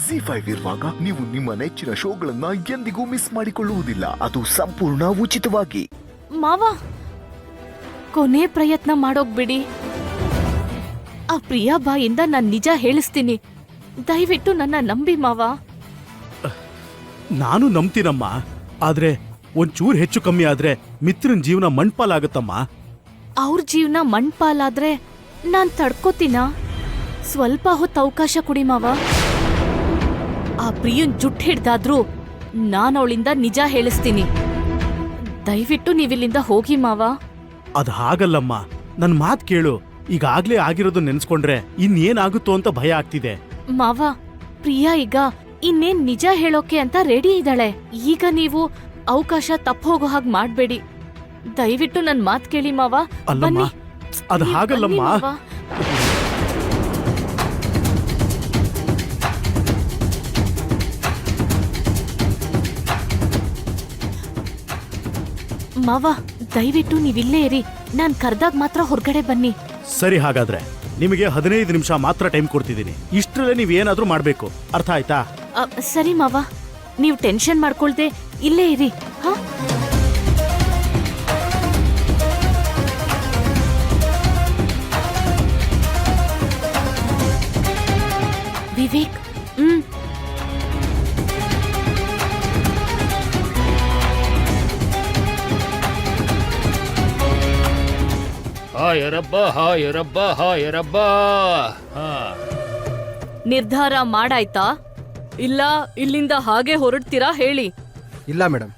ಜಿ5 ಇರುವಾಗ ನೀವು ನಿಮ್ಮ ನೆಚ್ಚಿನ ಶೋಗಳನ್ನ ಎಂದಿಗೂ ಮಿಸ್ ಮಾಡಿಕೊಳ್ಳುವುದಿಲ್ಲ. ಅದು ಸಂಪೂರ್ಣ ಉಚಿತವಾಗಿ. ಮಾವ, ಕೊನೆ ಪ್ರಯತ್ನ ಮಾಡೋಕ್ ಬಿಡಿ. ಆ ಪ್ರಿಯಾ ಬಾಯಿಂದ ನಾನ್ ನಿಜ ಹೇಳಿಸ್ತೀನಿ. ದಯವಿಟ್ಟು ನನ್ನ ನಂಬಿ ಮಾವ. ನಾನು ನಂಬ್ತೀನಮ್ಮ, ಆದ್ರೆ ಒಂಚೂರು ಹೆಚ್ಚು ಕಮ್ಮಿ ಆದ್ರೆ ಮಿತ್ರನ್ ಜೀವನ ಮಣ್ಪಾಲಾಗತ್ತಮ್ಮ. ಅವ್ರ ಜೀವನ ಮಣ್ಪಾಲಾದ್ರೆ ನಾನ್ ತಡ್ಕೋತೀನ. ಸ್ವಲ್ಪ ಹೊತ್ತು ಅವಕಾಶ ಕೊಡಿ ಮಾವ. ಆ ಪ್ರಿಯನ್ ಜುಟ್ ಹಿಡ್ದಾದ್ರೂ ನಾನ್ ಅವಳಿಂದ ನಿಜ ಹೇಳಿಸ್ತೀನಿ. ದಯವಿಟ್ಟು ನೀವಿಲ್ಲಿಂದ ಹೋಗಿ ಮಾವ. ಅದ್ ಹಾಗಲ್ಲಮ್ಮ, ನನ್ ಮಾತ್ ಕೇಳು. ಈಗಾಗ್ಲೇ ಆಗಿರೋದು ನೆನ್ಸ್ಕೊಂಡ್ರೆ ಇನ್ನೇನಾಗುತ್ತೋ ಅಂತ ಭಯ ಆಗ್ತಿದೆ. ಮಾವ, ಪ್ರಿಯಾ ಈಗ ಇನ್ನೇನ್ ನಿಜ ಹೇಳೋಕೆ ಅಂತ ರೆಡಿ ಇದ್ದಾಳೆ. ಈಗ ನೀವು ಅವಕಾಶ ತಪ್ಪೋಗೋ ಹಾಗೆ ಮಾಡ್ಬೇಡಿ. ದಯವಿಟ್ಟು ನನ್ ಮಾತ್ ಕೇಳಿ ಮಾವ. ಅಲ್ಲಮ್ಮ, ಬನ್ನಿ. ಅದ್ ನೀವ್ ಹಾಗಲ್ಲಮ್ಮ. ಬನ್ನಿ ಮಾವ. ಮಾವ, ದಯವಿಟ್ಟು ನೀವಿಲ್ಲೇ ಇರಿ. ನಾನ್ ಕರ್ದಾಗ ಮಾತ್ರ ಹೊರಗಡೆ ಬನ್ನಿ. ಸರಿ, ಹಾಗಾದ್ರೆ ನಿಮಗೆ 15 ನಿಮಿಷ ಮಾತ್ರ ಟೈಮ್ ಕೊಡ್ತಿದ್ದೀನಿ. ಇಷ್ಟರಲ್ಲೇ ನೀವೇನಾದ್ರೂ ಮಾಡ್ಬೇಕು, ಅರ್ಥ ಆಯ್ತಾ? ಸರಿ ಮಾವ, ನೀವು ಟೆನ್ಷನ್ ಮಾಡ್ಕೊಳ್ದೆ ಇಲ್ಲೇ ಇರಿ. ಹಾ, ವಿವೇಕ್. ಹಾಯರಬ್ಬ. ನಿರ್ಧಾರ ಮಾಡಾಯ್ತಾ? ಇಲ್ಲ ಇಲ್ಲಿಂದ ಹಾಗೆ ಹೊರಡ್ತೀರಾ ಹೇಳಿ. ಇಲ್ಲ ಮೇಡಮ್,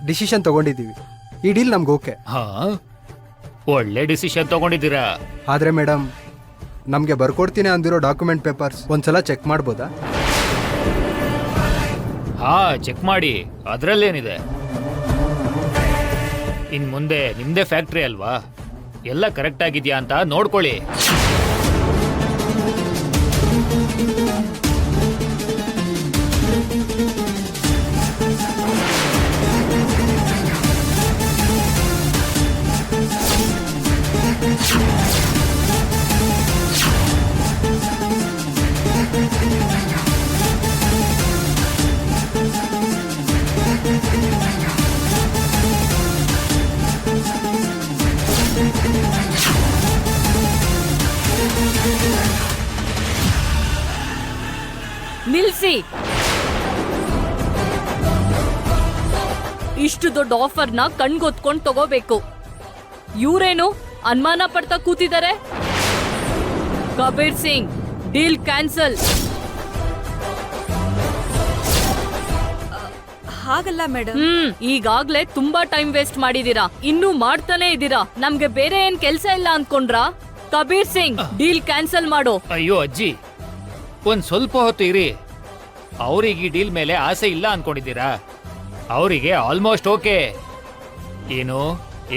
ಡಿಸಿಷನ್ ತಗೊಂಡಿದ್ದೀವಿ. ಈ ಡೀಲ್ ನಮ್ಗೆ ಓಕೆ. ಹಾ, ಒಳ್ಳೆ ಡಿಸಿಷನ್ ತಗೊಂಡಿದ್ದೀರಾ. ಆದರೆ ಮೇಡಮ್, ನಮಗೆ ಬರ್ಕೊಡ್ತೀನಿ ಅಂದಿರೋ ಡಾಕ್ಯುಮೆಂಟ್ ಪೇಪರ್ಸ್ ಒಂದ್ಸಲ ಚೆಕ್ ಮಾಡ್ಬೋದಾ? ಹಾ, ಚೆಕ್ ಮಾಡಿ. ಅದ್ರಲ್ಲೇನಿದೆ? ಇನ್ ಮುಂದೆ ನಿಮ್ದೇ ಫ್ಯಾಕ್ಟ್ರಿ ಅಲ್ವಾ, ಎಲ್ಲ ಕರೆಕ್ಟ್ ಆಗಿದ್ಯಾ ಅಂತ ನೋಡ್ಕೊಳ್ಳಿ. ನಿಲ್ಸಿ. ಇಷ್ಟು ದೊಡ್ಡ ಆಫರ್ನ ಕಣ್ಗೊತ್ಕೊಂಡ್ ತಗೋಬೇಕು. ಇವ್ರೇನು ಅನುಮಾನ ಪಡ್ತಾ ಕೂತಿದ್ದಾರೆ? Kabir Singh, deal cancel. ಹಾಗಲ್ಲ ಮೇಡಮ್. ಈಗಾಗ್ಲೇ ತುಂಬಾ ಟೈಮ್ ವೇಸ್ಟ್ ಮಾಡಿದೀರಾ, ಇನ್ನೂ ಮಾಡ್ತಾನೆ ಇದೀರಾ. ನಮ್ಗೆ ಬೇರೆ ಏನ್ ಕೆಲ್ಸ ಇಲ್ಲ ಅನ್ಕೊಂಡ್ರಾ? ಕಬೀರ್ ಸಿಂಗ್, ಡೀಲ್ ಕ್ಯಾನ್ಸಲ್ ಮಾಡೋ. ಅಯ್ಯೋ ಅಜ್ಜಿ, ಒಂದ್ ಸ್ವಲ್ಪ ಹೊತ್ತು ಇರಿ. ಅವ್ರಿಗೆ ಈ ಡೀಲ್ ಮೇಲೆ ಆಸೆ ಇಲ್ಲ ಅನ್ಕೊಂಡಿದ್ದೀರಾ? ಅವರಿಗೆ ಆಲ್ಮೋಸ್ಟ್ ಓಕೆ.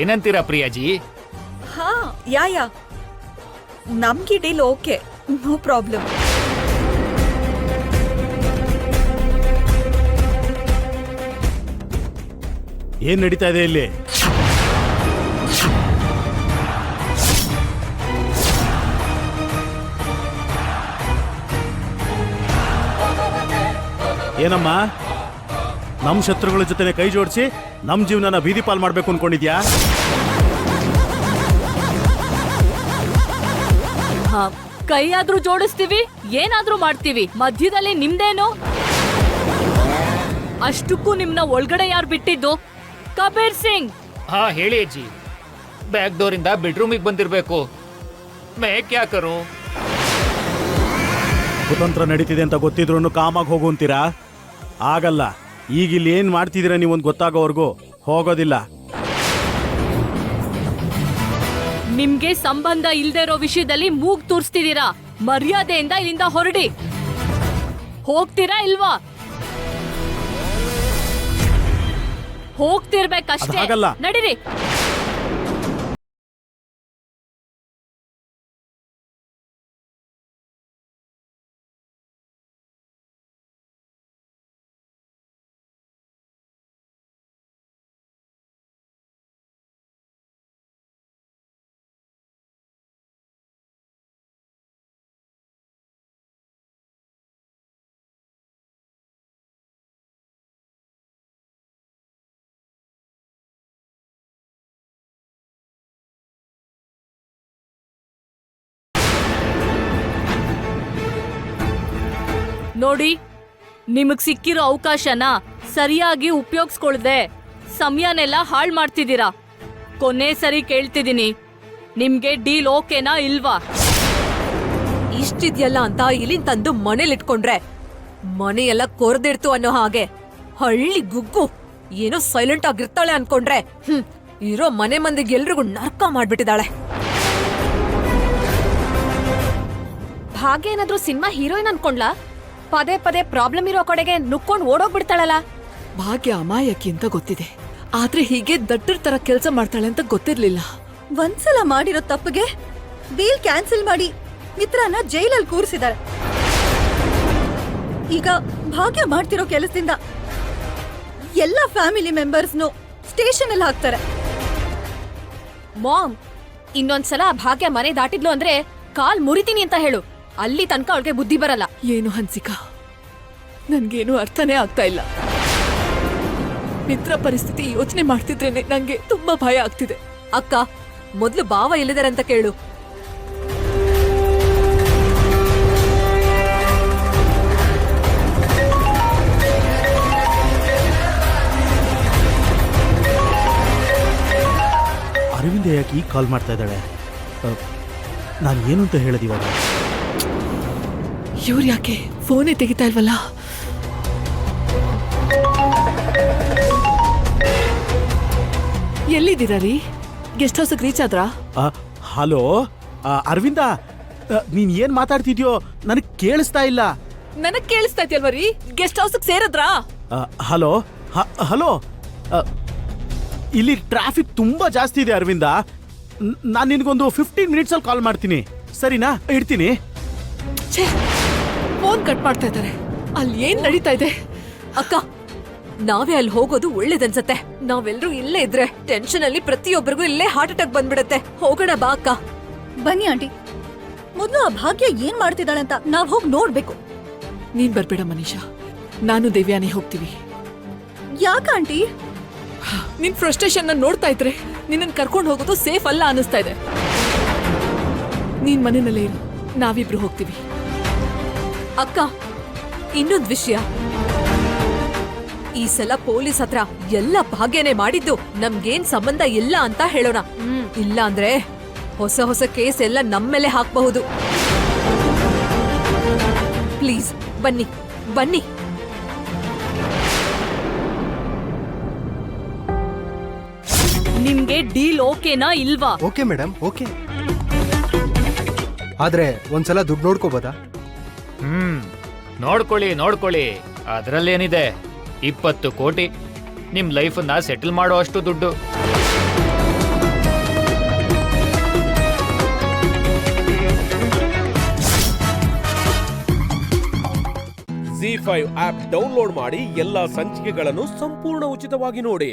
ಏನಂತೀರಾ ಪ್ರಿಯಾಜಿ? ಹಾ, ಯಾ ನಮ್ಗೆ ಡೀಲ್ ಓಕೆ, ನೋ ಪ್ರಾಬ್ಲಮ್. ಏನ್ ನಡೀತಾ ಇದೆ ಇಲ್ಲಿ? ಏನಮ್ಮ, ನಮ್ ಶತ್ರುಗಳ ಜೊತೆ ಕೈ ಜೋಡಿಸಿ ನಮ್ ಜೀವನನ ಬೀದಿ ಪಾಲ್ ಮಾಡ್ಬೇಕು ಅನ್ಕೊಂಡಿದ್ಯಾ? ಕೈ ಆದ್ರೂ ಜೋಡಿಸ್ತೀವಿ, ಏನಾದ್ರೂ ಮಾಡ್ತೀವಿ. ಮಧ್ಯದಲ್ಲಿ ನಿಮ್ದೇನು? ಅಷ್ಟಕ್ಕೂ ನಿಮ್ನ ಒಳಗಡೆ ಯಾರು ಬಿಟ್ಟಿದ್ದು? ಕಬೀರ್ ಸಿಂಗ್. ಹಾ, ಹೇಳಿ ಅಜ್ಜಿ. ಬ್ಯಾಕ್ ಡೋರ್ ಇಂದ ಬೆಡ್ರೂಮಿಗೆ ಬಂದಿರ್ಬೇಕು. ಮೇಕ್ ಯಾಕರು ಕುತಂತ್ರ ನಡೀತಿದೆ ಅಂತ ಗೊತ್ತಿದ್ರು ಕಾಮಾಗಿ ಹೋಗು ಅಂತೀರಾ? ಆಗಲ್ಲ. ಈಗ ಇಲ್ಲಿ ಏನ್ ಮಾಡ್ತಿದ್ದೀರಾ ನೀವೊಂದು ಗೊತ್ತಾಗೋವರೆಗೂ ಹೋಗೋದಿಲ್ಲ. ನಿಮ್ಗೆ ಸಂಬಂಧ ಇಲ್ದೇ ಇರೋ ವಿಷಯದಲ್ಲಿ ಮೂಗ್ ತೂರ್ಸ್ತಿದ್ದೀರಾ. ಮರ್ಯಾದೆಯಿಂದ ಇಲ್ಲಿಂದ ಹೊರಡಿ. ಹೋಗ್ತೀರಾ ಇಲ್ವಾ? ಹೋಗ್ತಿರ್ಬೇಕಷ್ಟೇ. ನಡೀರಿ. ನೋಡಿ, ನಿಮಗ್ ಸಿಕ್ಕಿರೋ ಅವಕಾಶನ ಸರಿಯಾಗಿ ಉಪಯೋಗಿಸ್ಕೊಳ್ದೆ ಸಮಯನೆಲ್ಲ ಹಾಳ್ ಮಾಡ್ತಿದ್ದೀರಾ. ಕೊನೆ ಸರಿ ಕೇಳ್ತಿದ್ದೀನಿ, ನಿಮ್ಗೆ ಡೀಲ್ ಓಕೆನಾ ಇಲ್ವಾ? ಇಷ್ಟಿದ್ಯಲ್ಲ ಅಂತ ಇಲ್ಲಿನ್ ತಂದು ಮನೇಲಿಟ್ಕೊಂಡ್ರೆ ಮನೆಯೆಲ್ಲ ಕೊರ್ದಿಡ್ತು ಅನ್ನೋ ಹಾಗೆ ಹಳ್ಳಿ ಗುಗ್ಗು ಏನೋ ಸೈಲೆಂಟ್ ಆಗಿರ್ತಾಳೆ ಅನ್ಕೊಂಡ್ರೆ ಇರೋ ಮನೆ ಮಂದಿಗೆ ಎಲ್ರಿಗೂ ನರ್ಕ ಮಾಡ್ಬಿಟ್ಟಿದ್ದಾಳೆ. ಭಾಗ್ಯ ಏನಾದ್ರೂ ಸಿನಿಮಾ ಹೀರೋಯಿನ್ ಅನ್ಕೊಂಡ್ಲಾ? ಪದೇ ಪದೇ ಪ್ರಾಬ್ಲಮ್ ಇರೋ ಕಡೆಗೆ ನುಕ್ಕೊಂಡ್ ಓಡೋಗ್ಬಿಡ್ತಾಳಲ್ಲ. ಭಾಗ್ಯ ಅಮಾಯಕಿ ಅಂತ ಗೊತ್ತಿದೆ, ಆದ್ರೆ ಹೀಗೆ ದಟ್ಟರ್ ತರ ಕೆಲಸ ಮಾಡ್ತಾಳೆ ಅಂತ ಗೊತ್ತಿರ್ಲಿಲ್ಲ. ಒಂದ್ಸಲ ಮಾಡಿರೋ ತಪ್ಪಿಗೆ ಡೀಲ್ ಕ್ಯಾನ್ಸಲ್ ಮಾಡಿ ಮಿತ್ರನ ಜೈಲಲ್ಲಿ ಕೂರಿಸಿದ್ದಾರೆ. ಈಗ ಭಾಗ್ಯ ಮಾಡ್ತಿರೋ ಕೆಲಸದಿಂದ ಎಲ್ಲ ಫ್ಯಾಮಿಲಿ ಮೆಂಬರ್ಸ್ನು ಸ್ಟೇಷನ್ ಅಲ್ಲಿ ಹಾಕ್ತಾರೆ. ಮಾಮ್, ಇನ್ನೊಂದ್ಸಲ ಭಾಗ್ಯ ಮನೆ ದಾಟಿದ್ಲು ಅಂದ್ರೆ ಕಾಲ್ ಮುರಿತೀನಿ ಅಂತ ಹೇಳು. ಅಲ್ಲಿ ತನಕ ಅವಳಿಗೆ ಬುದ್ಧಿ ಬರಲ್ಲ. ಏನು ಹನ್ಸಿಕಾ, ನನ್ಗೇನು ಅರ್ಥನೇ ಆಗ್ತಾ ಇಲ್ಲ. ಮಿತ್ರ ಪರಿಸ್ಥಿತಿ ಯೋಚನೆ ಮಾಡ್ತಿದ್ರೇನೆ ನಂಗೆ ತುಂಬಾ ಭಯ ಆಗ್ತಿದೆ. ಅಕ್ಕ, ಮೊದ್ಲು ಭಾವ ಎಲ್ಲಿದಾರೆ ಅಂತ ಕೇಳು. ಅರವಿಂದ ಯಾಕೆ ಈಗ ಕಾಲ್ ಮಾಡ್ತಾ ಇದ್ದಾಳೆ? ನಾನು ಏನು ಅಂತ ಹೇಳೋದು ಇವಾಗ? ಇವ್ರು ಯಾಕೆ ಫೋನೇ ತೆಗಿತಾ ಇಲ್ವಲ್ಲ? ಎಲ್ಲಿದ್ದೀರಾ ರೀ? ಗೆಸ್ಟ್ ಹೌಸ್ಗೆ ರೀಚ್ ಆದ್ರಾ? ಹಲೋ ಅರವಿಂದ, ನೀನ್ ಏನ್ ಮಾತಾಡ್ತಿದ್ಯೋ ನನಗೆ ಕೇಳಿಸ್ತಾ ಇಲ್ಲ. ನನಗ್ ಕೇಳಿಸ್ತಾ ಇದೆಯಲ್ವ ರೀ? ಗೆಸ್ಟ್ ಹೌಸ್ಗೆ ಸೇರದ್ರಾ? ಹಲೋ ಹಲೋ, ಇಲ್ಲಿ ಟ್ರಾಫಿಕ್ ತುಂಬಾ ಜಾಸ್ತಿ ಇದೆ ಅರವಿಂದ. ನಾನು ನಿನಗೊಂದು 15 ಮಿನಿಟ್ಸಲ್ಲಿ ಕಾಲ್ ಮಾಡ್ತೀನಿ, ಸರಿನಾ? ಇಡ್ತೀನಿ. ಛೇ, ಫೋನ್ ಕಟ್ ಮಾಡ್ತಾ ಇದ್ದಾರೆ. ಅಲ್ಲಿ ಏನ್ ನಡೀತಾ ಇದೆ? ಅಕ್ಕ, ನಾವೇ ಅಲ್ಲಿ ಹೋಗೋದು ಒಳ್ಳೇದನ್ಸತ್ತೆ. ನಾವೆಲ್ಲರೂ ಇಲ್ಲೇ ಇದ್ರೆ ಟೆನ್ಷನ್ ಅಲ್ಲಿ ಪ್ರತಿಯೊಬ್ಬರಿಗೂ ಇಲ್ಲೇ ಹಾರ್ಟ್ ಅಟ್ಯಾಕ್ ಬಂದ್ಬಿಡತ್ತೆ. ಹೋಗೋಣ ಬಾ ಅಕ್ಕ. ಬನ್ನಿ ಆಂಟಿ, ಮೊದ್ಲು ಆ ಭಾಗ್ಯ ಏನ್ ಮಾಡ್ತಿದ್ದಾಳೆ ಅಂತ ನಾವ್ ಹೋಗಿ ನೋಡ್ಬೇಕು. ನೀನ್ ಬರ್ಬೇಡ ಮನೀಷಾ, ನಾನು ದೇವ್ಯಾನಿ ಹೋಗ್ತೀವಿ. ಯಾಕ ಆಂಟಿ? ನಿನ್ ಫ್ರಸ್ಟ್ರೇಷನ್ ನೋಡ್ತಾ ಇದ್ರೆ ನಿನ್ನನ್ ಕರ್ಕೊಂಡು ಹೋಗೋದು ಸೇಫ್ ಅಲ್ಲ ಅನಿಸ್ತಾ ಇದೆ. ನೀನ್ ಮನೆಯಲ್ಲೇ ಇರು, ನಾವಿಬ್ರು ಹೋಗ್ತೀವಿ. ಅಕ್ಕ, ಇನ್ನೊಂದ್ ವಿಷಯ, ಈ ಸಲ ಪೊಲೀಸ್ ಹತ್ರ ಎಲ್ಲ ಭಾಗ್ಯನೇ ಮಾಡಿದ್ದು ನಮ್ಗೇನ್ ಸಂಬಂಧ ಇಲ್ಲ ಅಂತ ಹೇಳೋಣ. ಇಲ್ಲ ಅಂದ್ರೆ ಹೊಸ ಹೊಸ ಕೇಸ್ ಎಲ್ಲ ನಮ್ಮೇಲೆ ಹಾಕ್ಬಹುದು. ಪ್ಲೀಸ್ ಬನ್ನಿ ಬನ್ನಿ. ನಿಮ್ಗೆ ಡೀಲ್ ಓಕೆನಾ ಇಲ್ವಾ? Okay madam, okay. ಆದ್ರೆ ಒಂದ್ಸಲ ದುಡ್ಡು ನೋಡ್ಕೋಬೋದಾ? ನೋಡ್ಕೊಳ್ಳಿ, ಅದ್ರಲ್ಲೇನಿದೆ. 20 ಕೋಟಿ ನಿಮ್ ಲೈಫನ್ನ ಸೆಟಲ್ ಮಾಡೋ ಅಷ್ಟು ದುಡ್ಡು. ZEE5 ಆಪ್ ಡೌನ್ಲೋಡ್ ಮಾಡಿ ಎಲ್ಲಾ ಸಂಚಿಕೆಗಳನ್ನು ಸಂಪೂರ್ಣ ಉಚಿತವಾಗಿ ನೋಡಿ.